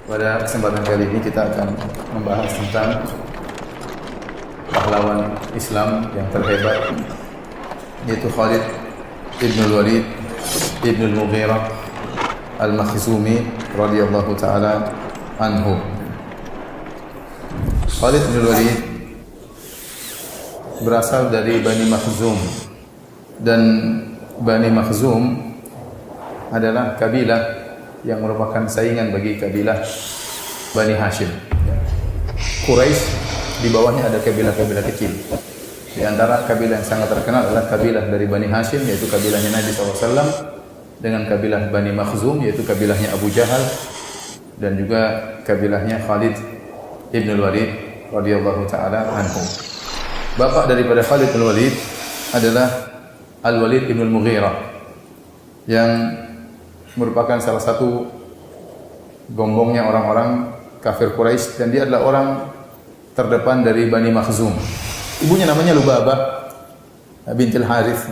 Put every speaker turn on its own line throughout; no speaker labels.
Pada kesempatan kali ini kita akan membahas tentang pahlawan Islam yang terhebat, yaitu Khalid ibn Walid ibn Mughirah al-Makhzumi radhiyallahu taala anhu. Khalid ibn Walid berasal dari Bani Makhzum, dan Bani Makhzum adalah kabilah yang merupakan saingan bagi kabilah Bani Hashim. Quraisy di bawahnya ada kabilah-kabilah kecil. Di antara kabilah yang sangat terkenal adalah kabilah dari Bani Hashim, yaitu kabilahnya Nabi SAW, dengan kabilah Bani Makhzum, yaitu kabilahnya Abu Jahal, dan juga kabilahnya Khalid ibn Walid radhiyallahu taala anhu. Bapak daripada Khalid ibn Walid adalah Al-Walid ibn Mughirah, yang merupakan salah satu gombongnya orang-orang kafir Quraisy, dan dia adalah orang terdepan dari Bani Makhzum. Ibunya namanya Lubabah bintil Harith,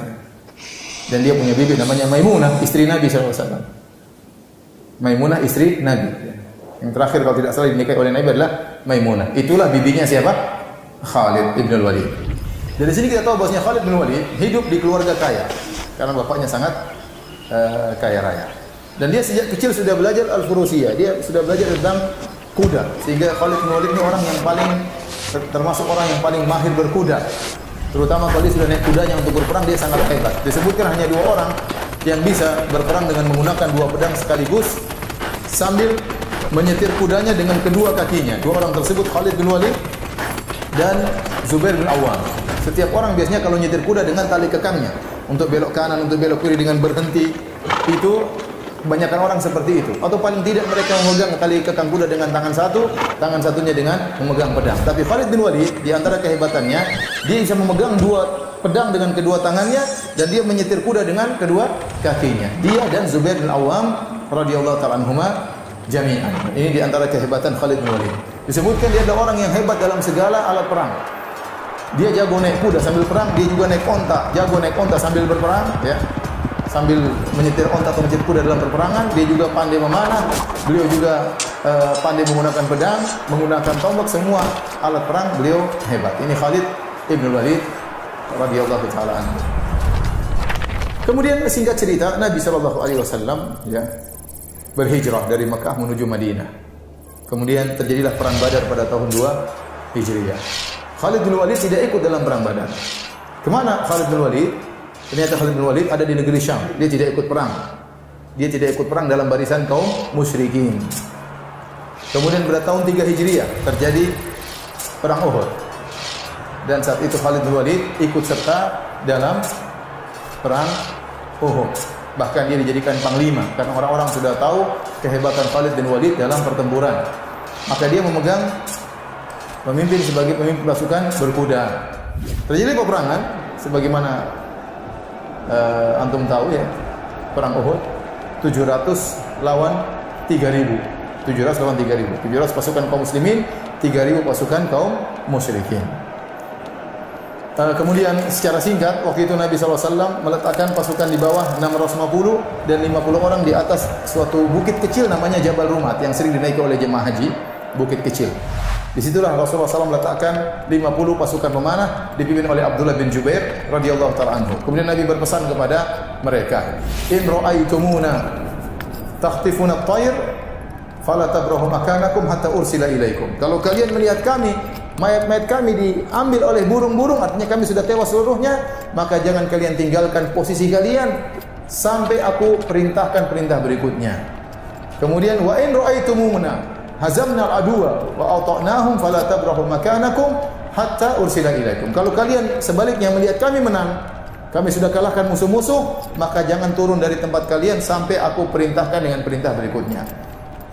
dan dia punya bibi namanya Maimunah, istri Nabi SAW. Maimunah istri Nabi. Yang terakhir kalau tidak salah dinikahi oleh Nabi adalah Maimunah. Itulah bibinya siapa? Khalid ibn Walid. Dari sini kita tahu bahwasanya Khalid bin Walid hidup di keluarga kaya karena bapaknya sangat kaya raya. Dan dia sejak kecil sudah belajar al-furusiyah. Dia sudah belajar tentang kuda, sehingga Khalid bin Walid ini orang yang paling termasuk orang yang paling mahir berkuda. Terutama kalau dia sudah naik kudanya untuk berperang, dia sangat hebat. Disebutkan hanya 2 orang yang bisa berperang dengan menggunakan 2 pedang sekaligus sambil menyetir kudanya dengan kedua kakinya. 2 orang tersebut Khalid bin Walid dan Zubair bin Awam. Setiap orang biasanya kalau nyetir kuda dengan tali kekangnya, untuk belok kanan, untuk belok kiri dengan berhenti. Itu kebanyakan orang seperti itu. Atau paling tidak mereka memegang tali kekang kuda dengan tangan satu, tangan satunya dengan memegang pedang. Tapi Khalid bin Walid, di antara kehebatannya, dia bisa memegang 2 pedang dengan kedua tangannya, dan dia menyetir kuda dengan kedua kakinya. Dia dan Zubair bin Awam radhiyallahu ta'ala anhuma jami'an. Ini di antara kehebatan Khalid bin Walid. Disebutkan dia adalah orang yang hebat dalam segala alat perang. Dia jago naik kuda sambil perang, dia juga naik onta, jago naik onta sambil berperang, ya. Sambil menyetir onta atau menyetir kuda dalam peperangan. Dia juga pandai memanah. Beliau juga pandai menggunakan pedang, menggunakan tombak, semua alat perang beliau hebat. Ini Khalid ibn Walid radhiyallahu taala anhu. Kemudian singkat cerita, Nabi sallallahu alaihi wasallam ya berhijrah dari Mekah menuju Madinah. Kemudian terjadilah perang Badar pada tahun 2 Hijriah. Khalid bin Walid tidak ikut dalam perang Badar. Kemana Khalid bin Walid? Ternyata Khalid bin Walid ada di negeri Syam. Dia tidak ikut perang. Dia tidak ikut perang dalam barisan kaum musyrikin. Kemudian pada tahun 3 Hijriah terjadi perang Uhud. Dan saat itu Khalid bin Walid ikut serta dalam perang Uhud. Bahkan dia dijadikan panglima karena orang-orang sudah tahu kehebatan Khalid bin Walid dalam pertempuran. Maka dia memimpin sebagai pemimpin pasukan berkuda. Terjadi peperangan sebagaimana antum tahu ya, perang Uhud 700 lawan 3000. 700 lawan 3000. 700 pasukan kaum muslimin, 3000 pasukan kaum musyrikin. Kemudian secara singkat, waktu itu Nabi SAW meletakkan pasukan di bawah 650 dan 50 orang di atas suatu bukit kecil namanya Jabal Rumat yang sering dinaiki oleh jemaah haji, bukit kecil. Disitulah Rasulullah SAW meletakkan 50 pasukan pemanah dipimpin oleh Abdullah bin Jubair radhiyallahu ta'ala anhu. Kemudian Nabi berpesan kepada mereka, "In ra'aitumuna takhtifuna at-tayr fala tabrahu makanakum hatta ursila ilaikum." Kalau kalian melihat kami, mayat-mayat kami diambil oleh burung-burung, artinya kami sudah tewas seluruhnya, maka jangan kalian tinggalkan posisi kalian sampai aku perintahkan perintah berikutnya. Kemudian wa in ra'aitumuna hazamna al-aduwa wa ata'nahum fala tabrahu makanakum hatta ursila ilaikum. Kalau kalian sebaliknya melihat kami menang, kami sudah kalahkan musuh-musuh, maka jangan turun dari tempat kalian sampai aku perintahkan dengan perintah berikutnya.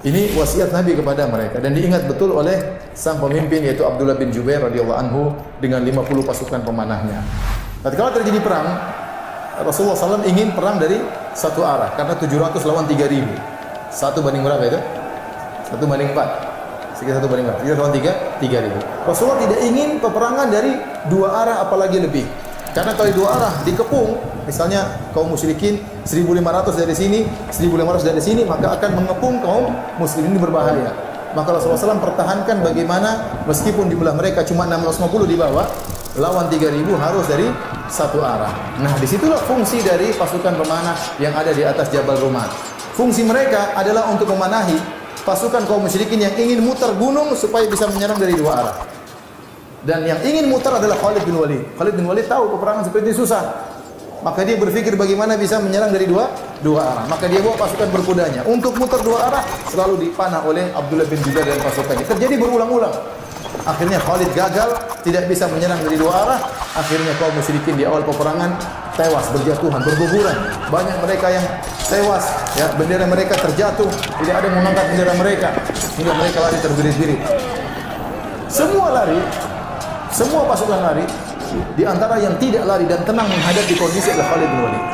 Ini wasiat Nabi kepada mereka dan diingat betul oleh sang pemimpin yaitu Abdullah bin Jubair radhiyallahu anhu dengan 50 pasukan pemanahnya. Tatkala terjadi perang, Rasulullah SAW ingin perang dari satu arah karena 700 lawan 3000. 1 banding berapa itu? 1 banding 4. Sekitar 1 banding 4. 3 lawan 3000. Rasulullah tidak ingin peperangan dari 2 arah apalagi lebih. Karena kalau 2 arah dikepung, misalnya kaum musyrikin 1500 dari sini, 1500 dari sini, maka akan mengepung kaum muslimin, ini berbahaya. Maka Rasulullah SAW pertahankan bagaimana meskipun jumlah mereka cuma 650 di bawah, lawan 3.000 harus dari satu arah. Nah, disitulah fungsi dari pasukan pemanah yang ada di atas Jabal Rumat. Fungsi mereka adalah untuk memanahi pasukan kaum musyrikin yang ingin muter gunung supaya bisa menyerang dari dua arah. Dan yang ingin muter adalah Khalid bin Walid. Khalid bin Walid tahu peperangan seperti ini susah. Maka dia berpikir bagaimana bisa menyerang dari dua arah. Maka dia bawa pasukan berkudanya. Untuk muter dua arah selalu dipanah oleh Abdullah bin Jubair dan pasukannya. Terjadi berulang-ulang. Akhirnya Khalid gagal, tidak bisa menyerang dari dua arah. Akhirnya kaum musyrikin di awal peperangan tewas, berjatuhan, berguguran. Banyak mereka yang tewas, ya, bendera mereka terjatuh, tidak ada yang mengangkat bendera mereka, hingga mereka lari terbirit-birit. Semua lari, semua pasukan lari. Di antara yang tidak lari dan tenang menghadapi kondisi adalah Khalid bin Walid.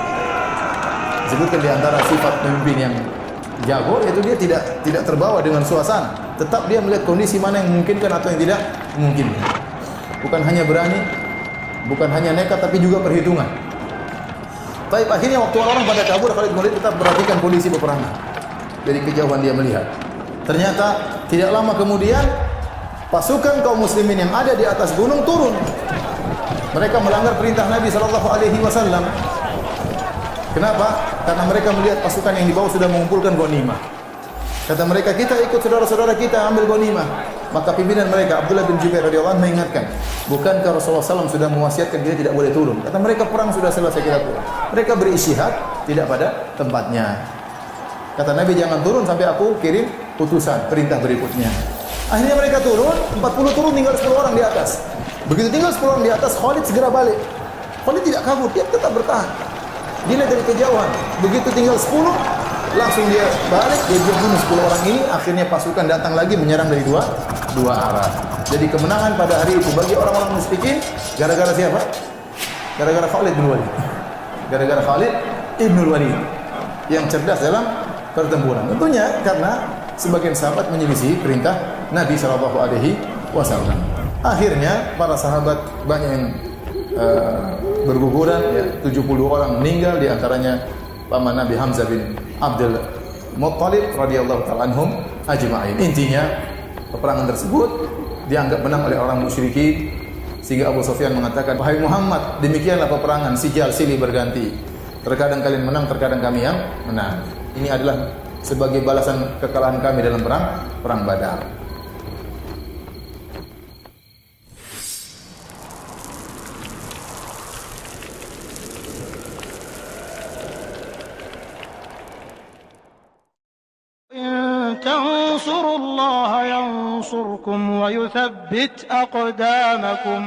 Disebutkan di antara sifat pemimpin yang jago, yaitu dia tidak terbawa dengan suasana. Tetap dia melihat kondisi mana yang memungkinkan atau yang tidak memungkinkan. Bukan hanya berani, bukan hanya nekat, tapi juga perhitungan. Baik, akhirnya waktu orang pada kabur, Khalid bin Walid tetap perhatikan kondisi peperangan. Dari kejauhan dia melihat. Ternyata tidak lama kemudian pasukan kaum muslimin yang ada di atas gunung turun. Mereka melanggar perintah Nabi SAW. Kenapa? Karena mereka melihat pasukan yang di bawah sudah mengumpulkan ghanimah. Kata mereka, kita ikut saudara-saudara kita ambil ghanimah. Maka pimpinan mereka, Abdullah bin Jubair radhiyallahu anhu, mengingatkan, bukankah Rasulullah SAW sudah mewasiatkan kita tidak boleh turun? Kata mereka, perang sudah selesai, kita turun. Mereka berisyihad tidak pada tempatnya. Kata Nabi, jangan turun sampai aku kirim putusan, perintah berikutnya. Akhirnya mereka turun, 40 turun, tinggal 10 orang di atas. Begitu tinggal 10 orang di atas, Khalid segera balik. Khalid tidak kabur, dia tetap bertahan. Dia lihat dari kejauhan. Begitu tinggal 10, langsung dia balik, dia bunuh 10 orang ini. Akhirnya pasukan datang lagi menyerang dari dua arah. Jadi kemenangan pada hari itu bagi orang-orang musyrikin gara-gara siapa? Gara-gara Khalid bin Walid. Gara-gara Khalid ibn Walid yang cerdas dalam pertempuran. Tentunya karena sebagian sahabat menyelisih perintah Nabi SAW. Akhirnya para sahabat banyak yang berguguran, ya, 70 orang meninggal, di antaranya paman Nabi Hamzah bin Abdul Muttalib radhiyallahu ta'ala anhum ajma'in. Intinya peperangan tersebut dianggap menang oleh orang musyrikin, sehingga Abu Sufyan mengatakan, wahai Muhammad, demikianlah peperangan, sijal silih berganti. Terkadang kalian menang, terkadang kami yang menang. Ini adalah sebagai balasan kekalahan kami dalam perang Badar.
تنصروا الله ينصركم ويثبت أقدامكم